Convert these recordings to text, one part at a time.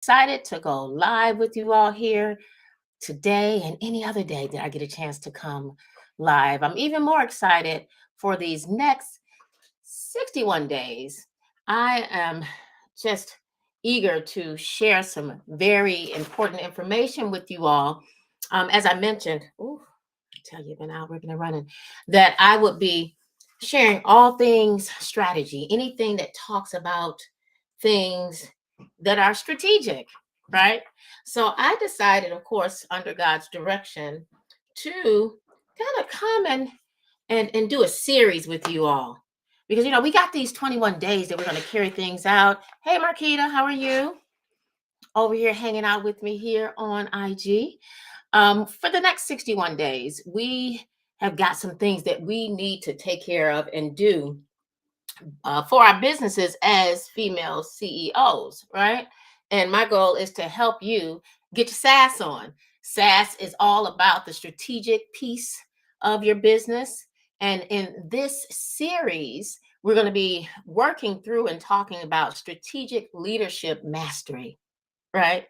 Excited to go live with you all here today and any other day that I get a chance to come live. I'm even more excited for these next 61 days. I am just eager to share some very important information with you all. As I mentioned, I tell you, been out ripping and running, that I would be sharing all things strategy, anything that talks about things that are strategic, right? So I decided, of course, under God's direction, to kind of come and do a series with you all. Because we got these 21 days that we're going to carry things out. Hey Marquita, how are you? Over here hanging out with me here on IG. For the next 61 days, we have got some things that we need to take care of and do for our businesses as female CEOs, right? And my goal is to help you get your SaaS on. SaaS is all about the strategic piece of your business. And in this series, we're going to be working through and talking about strategic leadership mastery, right?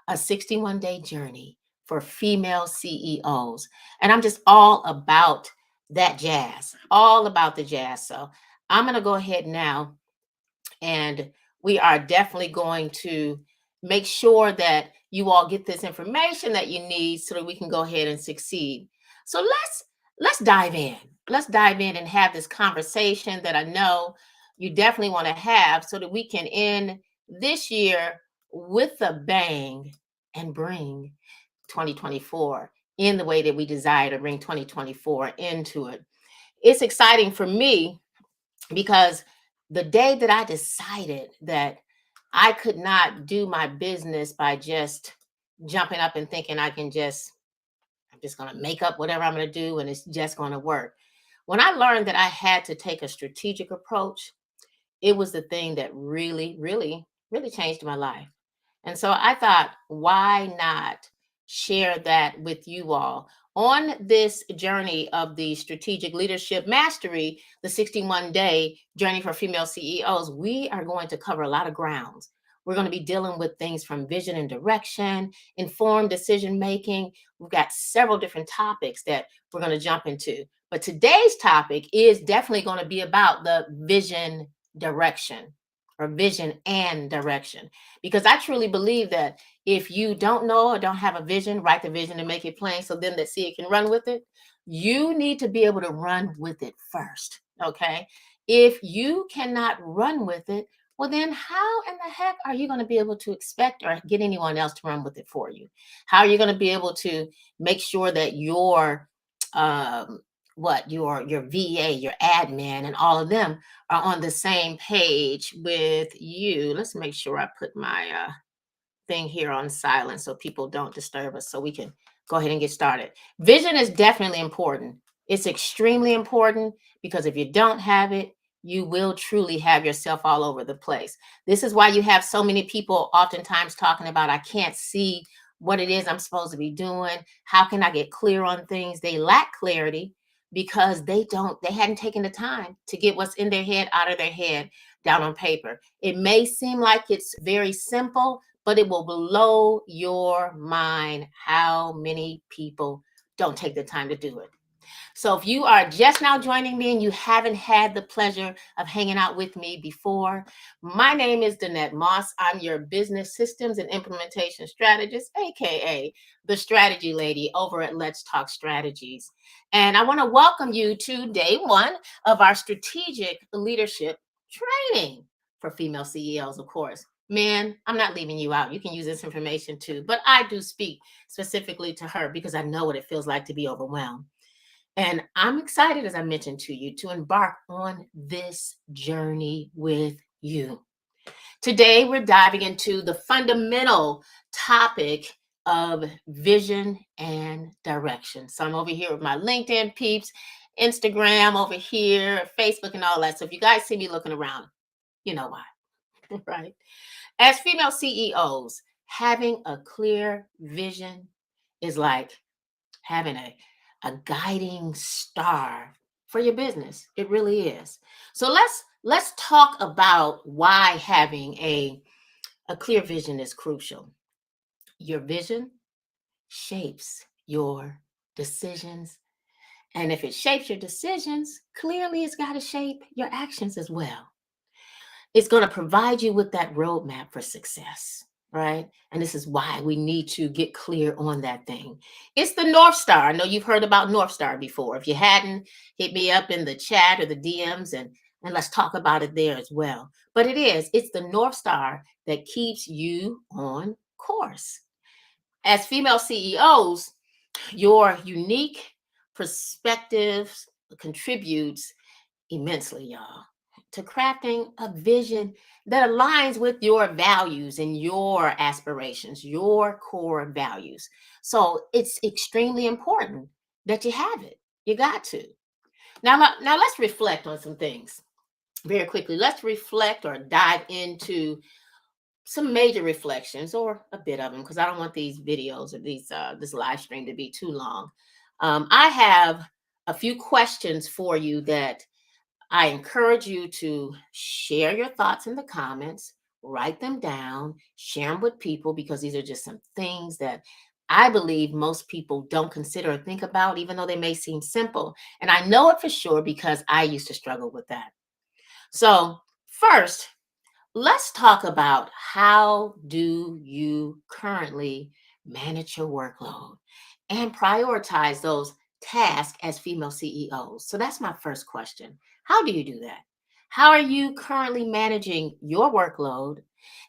A 61-day journey for female CEOs. And I'm just all about that jazz, all about the jazz. So I'm going to go ahead now, and we are definitely going to make sure that you all get this information that you need so that we can go ahead and succeed. So let's dive in. Let's dive in and have this conversation that I know you definitely want to have so that we can end this year with a bang and bring 2024 in the way that we desire to bring 2024 into it. It's exciting for me because the day that I decided that I could not do my business by just jumping up and thinking I'm just going to make up whatever I'm going to do and it's just going to work. When I learned that I had to take a strategic approach, it was the thing that really, really, really changed my life. And so I thought, why not share that with you all on this journey of the strategic leadership mastery, the 61-day journey for female CEOs? We are going to cover a lot of grounds. We're going to be dealing with things from vision and direction, informed decision making. We've got several different topics that we're going to jump into. But today's topic is definitely going to be about the vision direction, or vision and direction. Because I truly believe that if you don't know or don't have a vision, write the vision and make it plain so then that see it can run with it. You need to be able to run with it first. Okay. If you cannot run with it, well, then how in the heck are you going to be able to expect or get anyone else to run with it for you? How are you going to be able to make sure that um, your VA, your admin, and all of them are on the same page with you? Let's make sure I put my thing here on silent so people don't disturb us so we can go ahead and get started. Vision is definitely important. It's extremely important because if you don't have it, you will truly have yourself all over the place. This is why you have so many people oftentimes talking about, I can't see what it is I'm supposed to be doing. How can I get clear on things? They lack clarity because they hadn't taken the time to get what's in their head out of their head down on paper. It may seem like it's very simple, but it will blow your mind how many people don't take the time to do it. So if you are just now joining me and you haven't had the pleasure of hanging out with me before, my name is Danette Moss. I'm your business systems and implementation strategist, aka the strategy lady over at Let's Talk Strategies. And I want to welcome you to day one of our strategic leadership training for female CEOs, of course. Man, I'm not leaving you out. You can use this information too, but I do speak specifically to her because I know what it feels like to be overwhelmed. And I'm excited, as I mentioned to you, to embark on this journey with you. Today, we're diving into the fundamental topic of vision and direction. So I'm over here with my LinkedIn peeps, Instagram over here, Facebook, and all that. So if you guys see me looking around, you know why, right? As female CEOs, having a clear vision is like having a guiding star for your business. It really is. So let's talk about why having a A clear vision is crucial. Your vision shapes your decisions. And if it shapes your decisions, clearly it's got to shape your actions as well. It's going to provide you with that roadmap for success, right? And this is why we need to get clear on that thing. It's the North Star. I know you've heard about North Star before. If you hadn't, hit me up in the chat or the DMs and let's talk about it there as well. But it's the North Star that keeps you on course. As female CEOs, your unique perspectives contributes immensely, y'all, to crafting a vision that aligns with your values and your aspirations, your core values. So it's extremely important that you have it. You got to. Now let's reflect on some things very quickly. Let's reflect or dive into some major reflections or a bit of them because I don't want these videos or this live stream to be too long. I have a few questions for you that I encourage you to share your thoughts in the comments, write them down, share them with people because these are just some things that I believe most people don't consider or think about, even though they may seem simple. And I know it for sure because I used to struggle with that. So, first, let's talk about how do you currently manage your workload and prioritize those tasks as female CEOs. So that's my first question. How do you do that? How are you currently managing your workload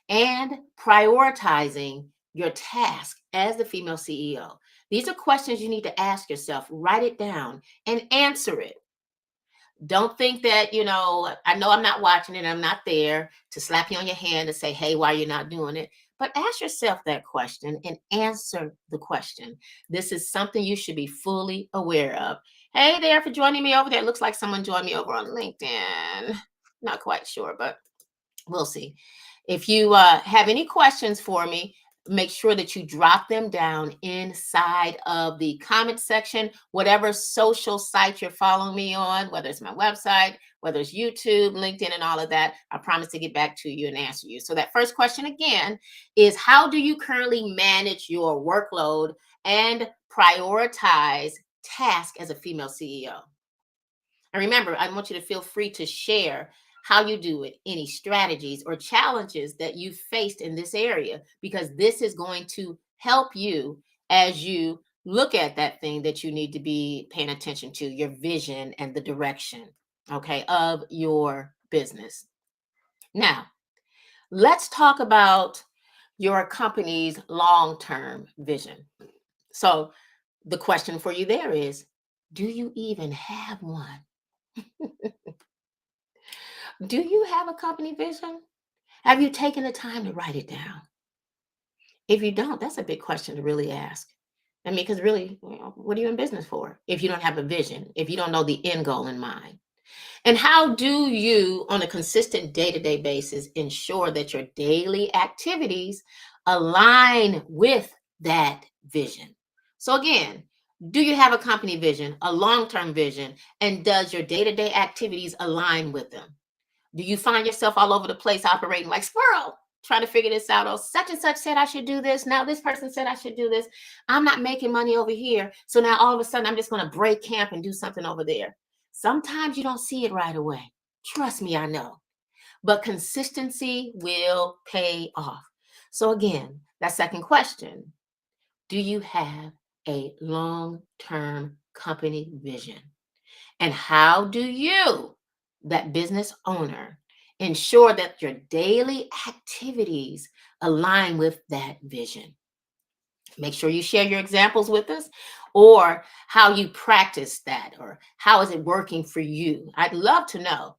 and prioritizing your task as the female CEO? These are questions you need to ask yourself. Write it down and answer it. Don't think that, I know I'm not watching it, I'm not there to slap you on your hand and say, hey, why you're not doing it? But ask yourself that question and answer the question. This is something you should be fully aware of. Hey there for joining me over there. It looks like someone joined me over on LinkedIn. Not quite sure, but we'll see. If you have any questions for me, make sure that you drop them down inside of the comment section, whatever social site you're following me on, whether it's my website, whether it's YouTube, LinkedIn, and all of that. I promise to get back to you and answer you. So that first question again is, how do you currently manage your workload and prioritize tasks as a female CEO? And remember, I want you to feel free to share how you do it, any strategies or challenges that you faced in this area, because this is going to help you as you look at that thing that you need to be paying attention to, your vision and the direction, okay, of your business. Now, let's talk about your company's long-term vision. So the question for you there is, do you even have one? Do you have a company vision? Have you taken the time to write it down? If you don't, that's a big question to really ask. I mean, because really, what are you in business for if you don't have a vision, if you don't know the end goal in mind? And how do you, on a consistent day to day basis, ensure that your daily activities align with that vision? So, again, do you have a company vision, a long term vision, and does your day to day activities align with them? Do you find yourself all over the place operating like squirrel, trying to figure this out? Oh, such and such said I should do this. Now this person said I should do this. I'm not making money over here. So now all of a sudden I'm just going to break camp and do something over there. Sometimes you don't see it right away. Trust me, I know. But consistency will pay off. So again, that second question, do you have a long-term company vision? And how do you, that business owner, ensure that your daily activities align with that vision? Make sure you share your examples with us or how you practice that or how is it working for you. I'd love to know.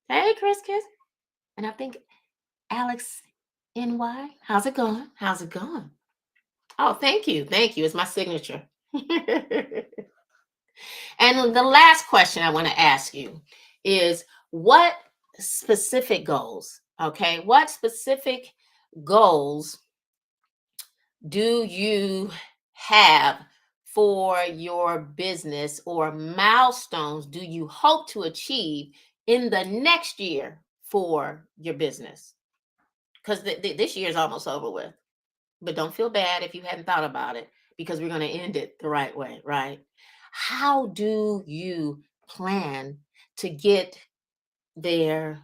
Hey, Chris Kiss. And I think Alex NY. How's it going? How's it going? Oh, thank you. Thank you. It's my signature. And the last question I want to ask you is, what specific goals, okay, what specific goals do you have for your business, or milestones do you hope to achieve in the next year for your business? because this year is almost over with. But don't feel bad if you hadn't thought about it, because we're going to end it the right way, right? How do you plan to get there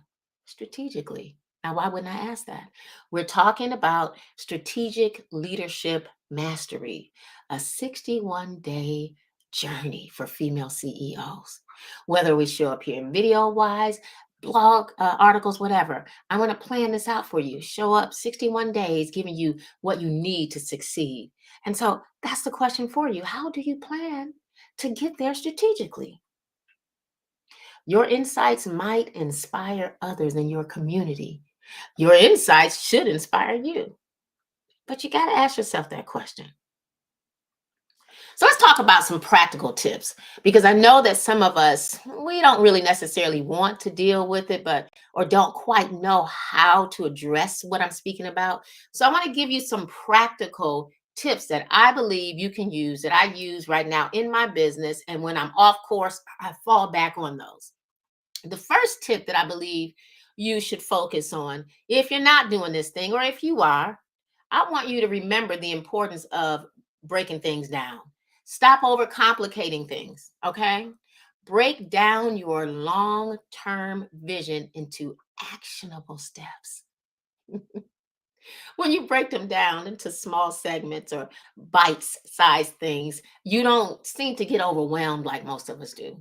strategically? Now, why wouldn't I ask that? We're talking about strategic leadership mastery, a 61-day journey for female CEOs. Whether we show up here video wise, blog articles, whatever, I want to plan this out for you. Show up 61 days, giving you what you need to succeed. And so that's the question for you. How do you plan to get there strategically? Your insights might inspire others in your community. Your insights should inspire you. But you got to ask yourself that question. So let's talk about some practical tips, because I know that some of us, we don't really necessarily want to deal with it, but or don't quite know how to address what I'm speaking about. So I want to give you some practical tips that I believe you can use, that I use right now in my business, and when I'm off course, I fall back on those. The first tip that I believe you should focus on, if you're not doing this thing, or if you are, I want you to remember the importance of breaking things down. Stop overcomplicating things, okay? Break down your long term vision into actionable steps. When you break them down into small segments or bite sized things, you don't seem to get overwhelmed like most of us do,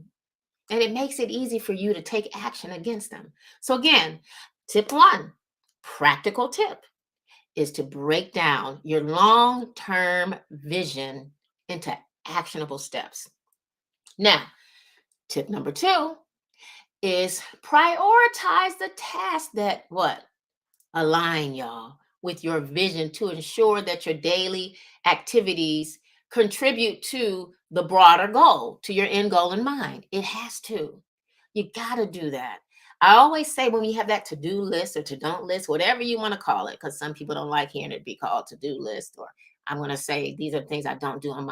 and it makes it easy for you to take action against them. So, again, tip one, practical tip, is to break down your long term vision into actionable steps. Now, tip number two is prioritize the tasks that what? Align, y'all, with your vision, to ensure that your daily activities contribute to the broader goal, to your end goal in mind. It has to. You got to do that. I always say, when we have that to-do list or to-don't list, whatever you want to call it, because some people don't like hearing it be called to-do list, or I'm going to say these are the things I don't do on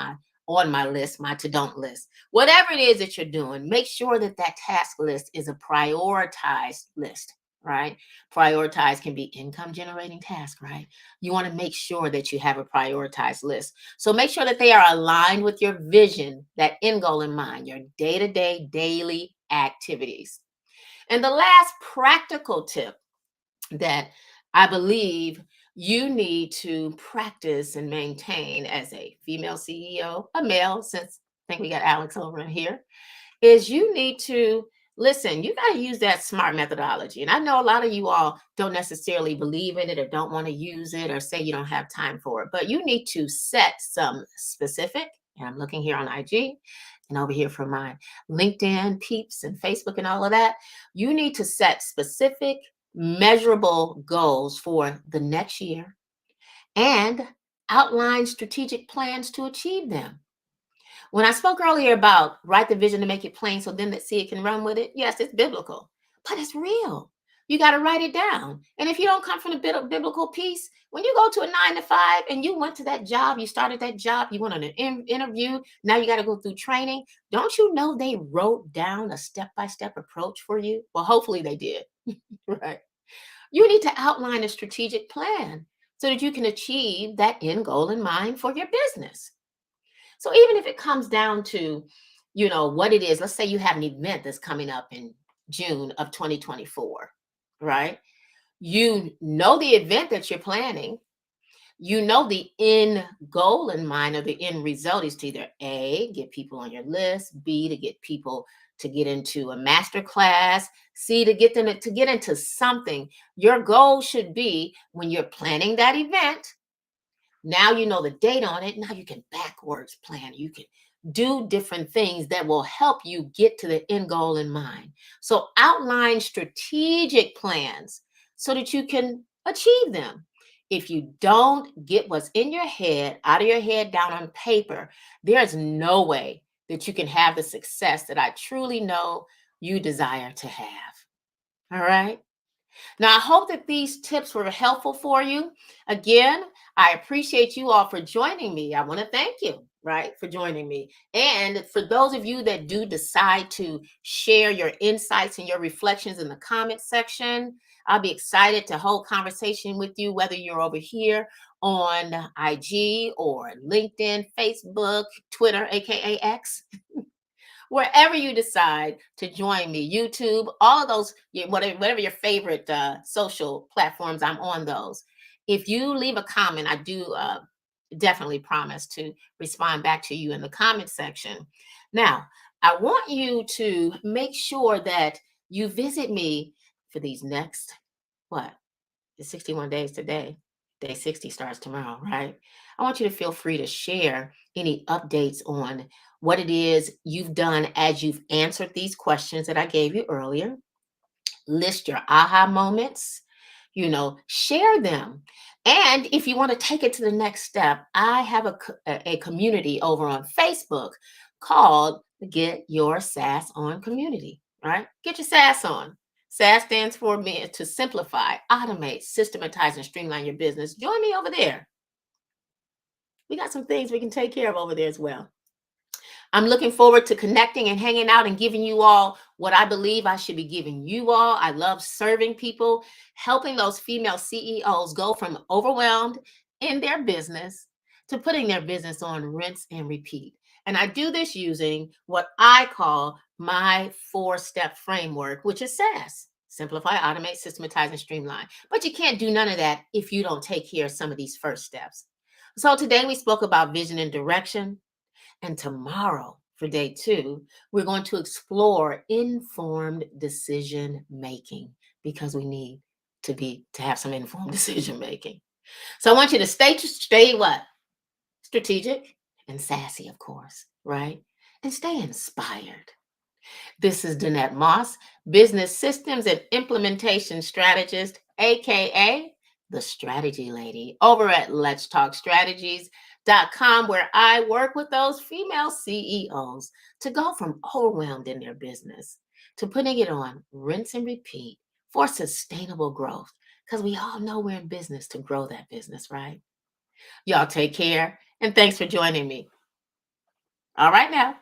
my list, my to-don't list. Whatever it is that you're doing, make sure that that task list is a prioritized list, right? Prioritize can be income generating task, right? You want to make sure that you have a prioritized list. So make sure that they are aligned with your vision, that end goal in mind, your day-to-day daily activities. And the last practical tip that I believe you need to practice and maintain as a female CEO, a male, since I think we got Alex over in here, is you need to listen. You got to use that SMART methodology. And I know a lot of you all don't necessarily believe in it, or don't want to use it, or say you don't have time for it, but you need to set some specific, and I'm looking here on IG and over here for my LinkedIn peeps and Facebook and all of that. You need to set specific, measurable goals for the next year and outline strategic plans to achieve them. When I spoke earlier about write the vision to make it plain so them that see it can run with it, yes, it's biblical, but it's real. You got to write it down. And if you don't come from the biblical piece, when you go to a 9 to 5 and you went to that job, you started that job, you went on an interview, now you got to go through training. Don't you know they wrote down a step-by-step approach for you? Well, hopefully they did, right? You need to outline a strategic plan so that you can achieve that end goal in mind for your business. So even if it comes down to, what it is, let's say you have an event that's coming up in June of 2024, right? You know the event that you're planning. You know the end goal in mind, or the end result is to either A, get people on your list, B, to get people to get into a master class, C, to get them to get into something. Your goal should be, when you're planning that event, now you know the date on it. Now you can backwards plan. You can do different things that will help you get to the end goal in mind. So outline strategic plans so that you can achieve them. If you don't get what's in your head, out of your head, down on paper, there's no way that you can have the success that I truly know you desire to have. All right. Now, I hope that these tips were helpful for you. Again, I appreciate you all for joining me. I want to thank you, right, for joining me. And for those of you that do decide to share your insights and your reflections in the comment section, I'll be excited to hold conversation with you, whether you're over here on IG or LinkedIn, Facebook, Twitter, aka X, wherever you decide to join me, YouTube, all of those, whatever your favorite social platforms, I'm on those. If you leave a comment, I do definitely promise to respond back to you in the comment section. Now, I want you to make sure that you visit me for these next, what? It's 61 days today. Day 60 starts tomorrow, right? I want you to feel free to share any updates on what it is you've done as you've answered these questions that I gave you earlier. List your aha moments, share them. And if you want to take it to the next step, I have a community over on Facebook called Get Your SaaS On Community, right? Get your SaaS on. SaaS stands for me to simplify, automate, systematize, and streamline your business. Join me over there. We got some things we can take care of over there as well. I'm looking forward to connecting and hanging out and giving you all what I believe I should be giving you all. I love serving people, helping those female CEOs go from overwhelmed in their business to putting their business on rinse and repeat. And I do this using what I call my 4-step framework, which is SaaS. Simplify, automate, systematize, and streamline. But you can't do none of that if you don't take care of some of these first steps. So today we spoke about vision and direction. And tomorrow, for day 2, we're going to explore informed decision making because we need to have some informed decision making. So I want you to stay what? Strategic and sassy, of course, right? And stay inspired. This is Danette Moss, business systems and implementation strategist, aka the strategy lady, over at letstalkstrategies.com, where I work with those female CEOs to go from overwhelmed in their business to putting it on rinse and repeat for sustainable growth. Because we all know we're in business to grow that business, right? Y'all take care, and thanks for joining me. All right now.